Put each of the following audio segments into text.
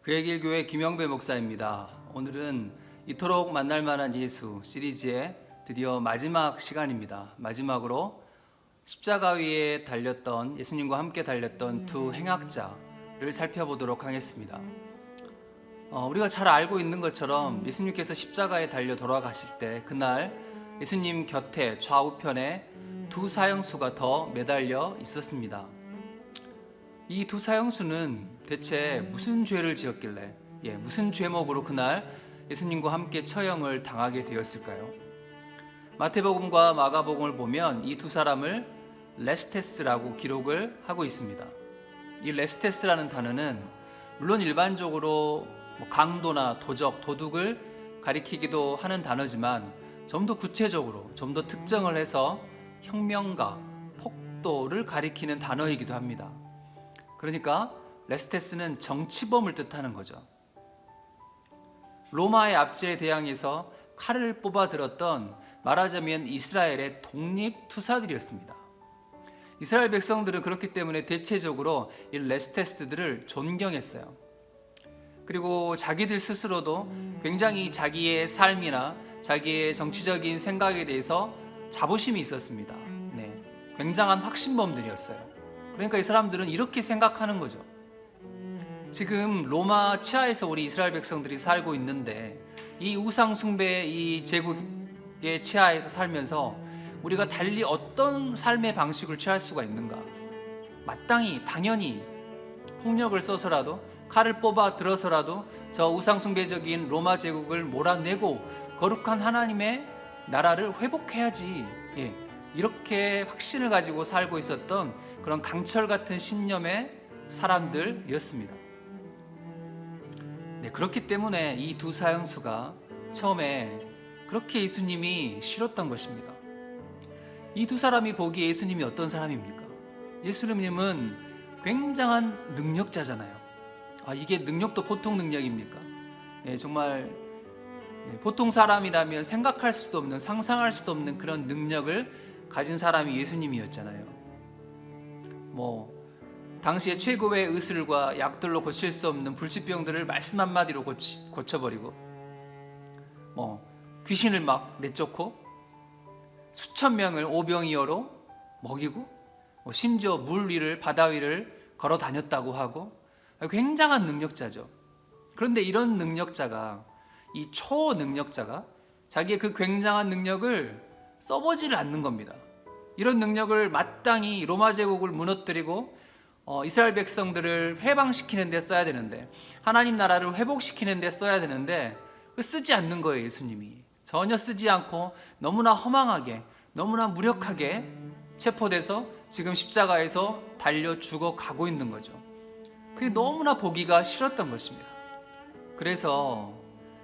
그의 길 교회 김영배 목사입니다. 오늘은 이토록 만날 만한 예수 시리즈의 드디어 마지막 시간입니다. 마지막으로 십자가 위에 달렸던 예수님과 함께 달렸던 두 행악자를 살펴보도록 하겠습니다. 우리가 잘 알고 있는 것처럼 예수님께서 십자가에 달려 돌아가실 때 그날 예수님 곁에 좌우편에 두 사형수가 더 매달려 있었습니다. 이 두 사형수는 대체 무슨 죄를 지었길래 무슨 죄목으로 그날 예수님과 함께 처형을 당하게 되었을까요? 마태복음과 마가복음을 보면 이 두 사람을 레스테스라고 기록을 하고 있습니다. 이 레스테스라는 단어는 물론 일반적으로 강도나 도적, 도둑을 가리키기도 하는 단어지만 좀 더 구체적으로 좀 더 특정을 해서 혁명가, 폭도를 가리키는 단어이기도 합니다. 그러니까 레스테스는 정치범을 뜻하는 거죠. 로마의 압제에 대항해서 칼을 뽑아 들었던 말하자면 이스라엘의 독립투사들이었습니다. 이스라엘 백성들은 그렇기 때문에 대체적으로 이 레스테스들을 존경했어요. 그리고 자기들 스스로도 굉장히 자기의 삶이나 자기의 정치적인 생각에 대해서 자부심이 있었습니다. 굉장한 확신범들이었어요. 그러니까 이 사람들은 이렇게 생각하는 거죠. 지금 로마 치하에서 우리 이스라엘 백성들이 살고 있는데 이 우상 숭배의 이 제국의 치하에서 살면서 우리가 달리 어떤 삶의 방식을 취할 수가 있는가? 마땅히 당연히 폭력을 써서라도 칼을 뽑아 들어서라도 저 우상 숭배적인 로마 제국을 몰아내고 거룩한 하나님의 나라를 회복해야지. 이렇게 확신을 가지고 살고 있었던 그런 강철 같은 신념의 사람들이었습니다. 그렇기 때문에 이 두 사형수가 처음에 그렇게 예수님이 싫었던 것입니다. 이 두 사람이 보기에 예수님이 어떤 사람입니까? 예수님은 굉장한 능력자잖아요. 이게 능력도 보통 능력입니까? 정말 보통 사람이라면 생각할 수도 없는, 상상할 수도 없는 그런 능력을 가진 사람이 예수님이었잖아요. 당시에 최고의 의술과 약들로 고칠 수 없는 불치병들을 말씀 한마디로 고쳐버리고 귀신을 막 내쫓고 수천 명을 오병이어로 먹이고 심지어 물 위를 바다 위를 걸어 다녔다고 하고 굉장한 능력자죠. 그런데 이런 능력자가 이 초능력자가 자기의 그 굉장한 능력을 써보지를 않는 겁니다. 이런 능력을 마땅히 로마 제국을 무너뜨리고 이스라엘 백성들을 해방시키는 데 써야 되는데 하나님 나라를 회복시키는 데 써야 되는데 쓰지 않는 거예요. 예수님이 전혀 쓰지 않고 너무나 허망하게 너무나 무력하게 체포돼서 지금 십자가에서 달려 죽어가고 있는 거죠. 그게 너무나 보기가 싫었던 것입니다. 그래서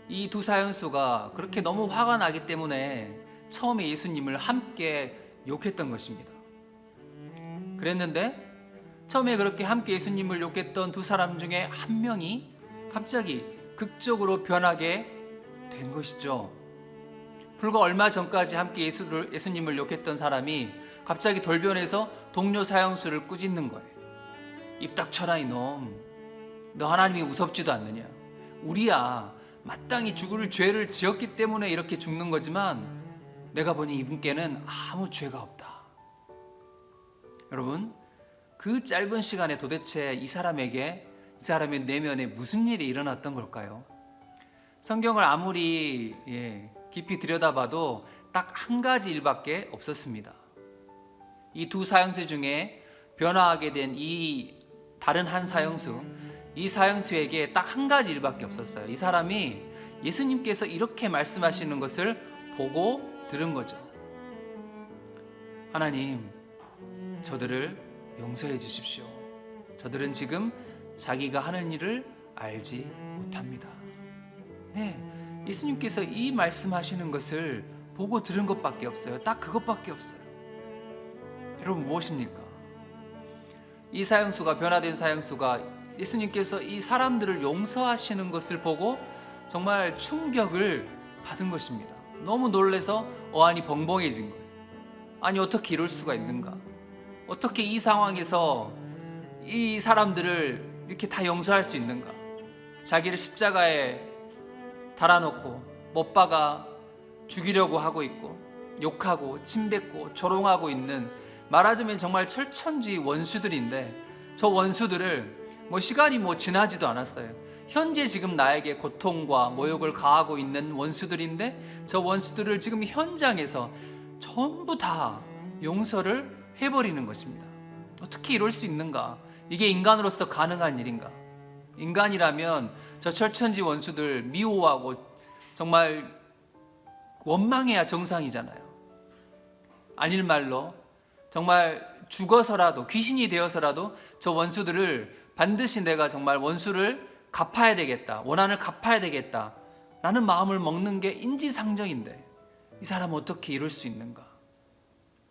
이 두 사형수가 그렇게 너무 화가 나기 때문에 처음에 예수님을 함께 욕했던 것입니다. 그랬는데 처음에 그렇게 함께 예수님을 욕했던 두 사람 중에 한 명이 갑자기 극적으로 변하게 된 것이죠. 불과 얼마 전까지 함께 예수님을 욕했던 사람이 갑자기 돌변해서 동료 사형수를 꾸짖는 거예요. 입 닥쳐라 이놈, 너 하나님이 무섭지도 않느냐? 우리야 마땅히 죽을 죄를 지었기 때문에 이렇게 죽는 거지만 내가 보니 이분께는 아무 죄가 없다. 여러분, 그 짧은 시간에 도대체 이 사람의 내면에 무슨 일이 일어났던 걸까요? 성경을 아무리 깊이 들여다봐도 딱 한 가지 일밖에 없었습니다. 이 두 사형수 중에 변화하게 된 이 다른 한 사형수, 이 사형수에게 딱 한 가지 일밖에 없었어요. 이 사람이 예수님께서 이렇게 말씀하시는 것을 보고 들은 거죠. 하나님, 저들을 용서해 주십시오. 저들은 지금 자기가 하는 일을 알지 못합니다. 네, 예수님께서 이 말씀하시는 것을 보고 들은 것밖에 없어요. 딱 그것밖에 없어요. 여러분, 무엇입니까? 이 사형수가, 변화된 사형수가 예수님께서 이 사람들을 용서하시는 것을 보고 정말 충격을 받은 것입니다. 너무 놀라서 어안이 벙벙해진 거예요. 아니, 어떻게 이럴 수가 있는가? 어떻게 이 상황에서 이 사람들을 이렇게 다 용서할 수 있는가? 자기를 십자가에 달아놓고 못 박아 죽이려고 하고 있고, 욕하고 침뱉고 조롱하고 있는, 말하자면 정말 철천지 원수들인데, 저 원수들을 시간이 지나지도 않았어요. 현재 지금 나에게 고통과 모욕을 가하고 있는 원수들인데, 저 원수들을 지금 현장에서 전부 다 용서를 해버리는 것입니다. 어떻게 이럴 수 있는가? 이게 인간으로서 가능한 일인가? 인간이라면 저 철천지 원수들 미워하고 정말 원망해야 정상이잖아요. 아닐 말로 정말 죽어서라도, 귀신이 되어서라도 저 원수들을 반드시 내가 정말 원수를 갚아야 되겠다, 원한을 갚아야 되겠다 라는 마음을 먹는 게 인지상정인데, 이 사람은 어떻게 이럴 수 있는가?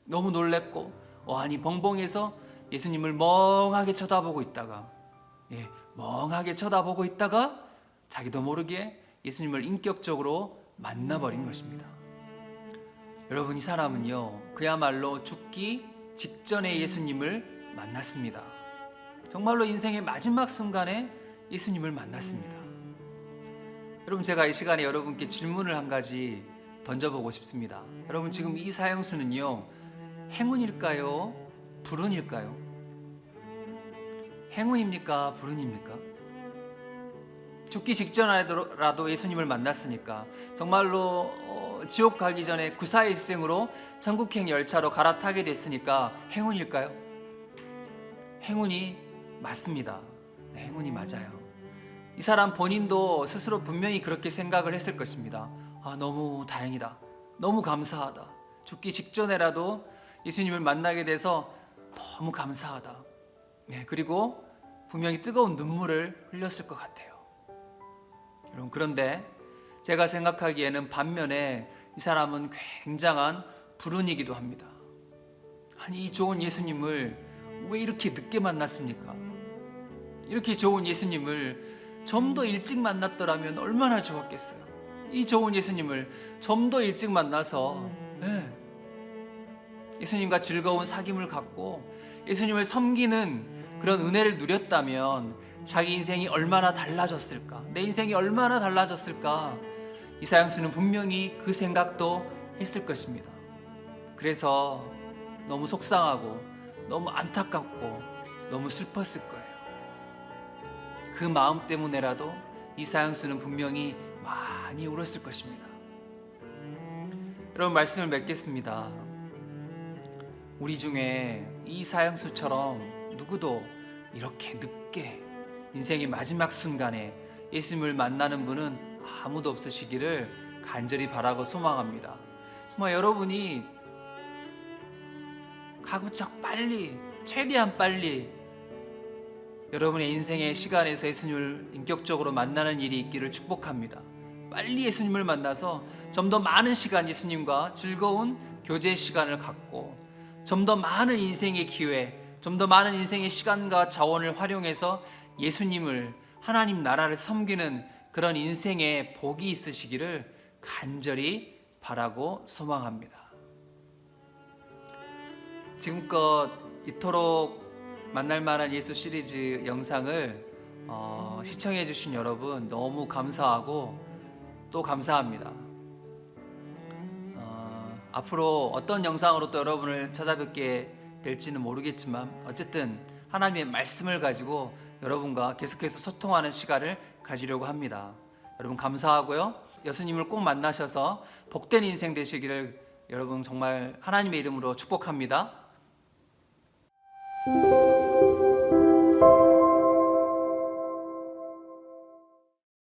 너무 놀랬고 어안이 벙벙해서 예수님을 멍하게 쳐다보고 있다가, 멍하게 쳐다보고 있다가 자기도 모르게 예수님을 인격적으로 만나버린 것입니다. 여러분, 이 사람은요, 그야말로 죽기 직전에 예수님을 만났습니다. 정말로 인생의 마지막 순간에 예수님을 만났습니다. 여러분, 제가 이 시간에 여러분께 질문을 한 가지 던져보고 싶습니다. 여러분, 지금 이 사형수는요, 행운일까요? 불운일까요? 행운입니까? 불운입니까? 죽기 직전이라도 예수님을 만났으니까 정말로 지옥 가기 전에 구사일생으로 천국행 열차로 갈아타게 됐으니까 행운일까요? 행운이 맞습니다. 네, 행운이 맞아요. 이 사람 본인도 스스로 분명히 그렇게 생각을 했을 것입니다. 너무 다행이다, 너무 감사하다, 죽기 직전에라도 예수님을 만나게 돼서 너무 감사하다. 그리고 분명히 뜨거운 눈물을 흘렸을 것 같아요. 여러분, 그런데 제가 생각하기에는 반면에 이 사람은 굉장한 불운이기도 합니다. 아니, 이 좋은 예수님을 왜 이렇게 늦게 만났습니까? 이렇게 좋은 예수님을 좀 더 일찍 만났더라면 얼마나 좋았겠어요. 이 좋은 예수님을 좀 더 일찍 만나서 예수님과 즐거운 사귐을 갖고 예수님을 섬기는 그런 은혜를 누렸다면 자기 인생이 얼마나 달라졌을까, 내 인생이 얼마나 달라졌을까, 이 사형수는 분명히 그 생각도 했을 것입니다. 그래서 너무 속상하고 너무 안타깝고 너무 슬펐을 거예요. 그 마음 때문에라도 이 사형수는 분명히 많이 울었을 것입니다. 여러분, 말씀을 맺겠습니다. 우리 중에 이 사형수처럼 누구도 이렇게 늦게 인생의 마지막 순간에 예수님을 만나는 분은 아무도 없으시기를 간절히 바라고 소망합니다. 정말 여러분이 가급적 빨리, 최대한 빨리 여러분의 인생의 시간에서 예수님을 인격적으로 만나는 일이 있기를 축복합니다. 빨리 예수님을 만나서 좀 더 많은 시간 예수님과 즐거운 교제 시간을 갖고 좀 더 많은 인생의 기회, 좀 더 많은 인생의 시간과 자원을 활용해서 예수님을, 하나님 나라를 섬기는 그런 인생의 복이 있으시기를 간절히 바라고 소망합니다. 지금껏 이토록 만날 만한 예수 시리즈 영상을 시청해 주신 여러분 너무 감사하고 또 감사합니다. 앞으로 어떤 영상으로 또 여러분을 찾아뵙게 될지는 모르겠지만 어쨌든 하나님의 말씀을 가지고 여러분과 계속해서 소통하는 시간을 가지려고 합니다. 여러분 감사하고요. 예수님을 꼭 만나셔서 복된 인생 되시기를 여러분 정말 하나님의 이름으로 축복합니다.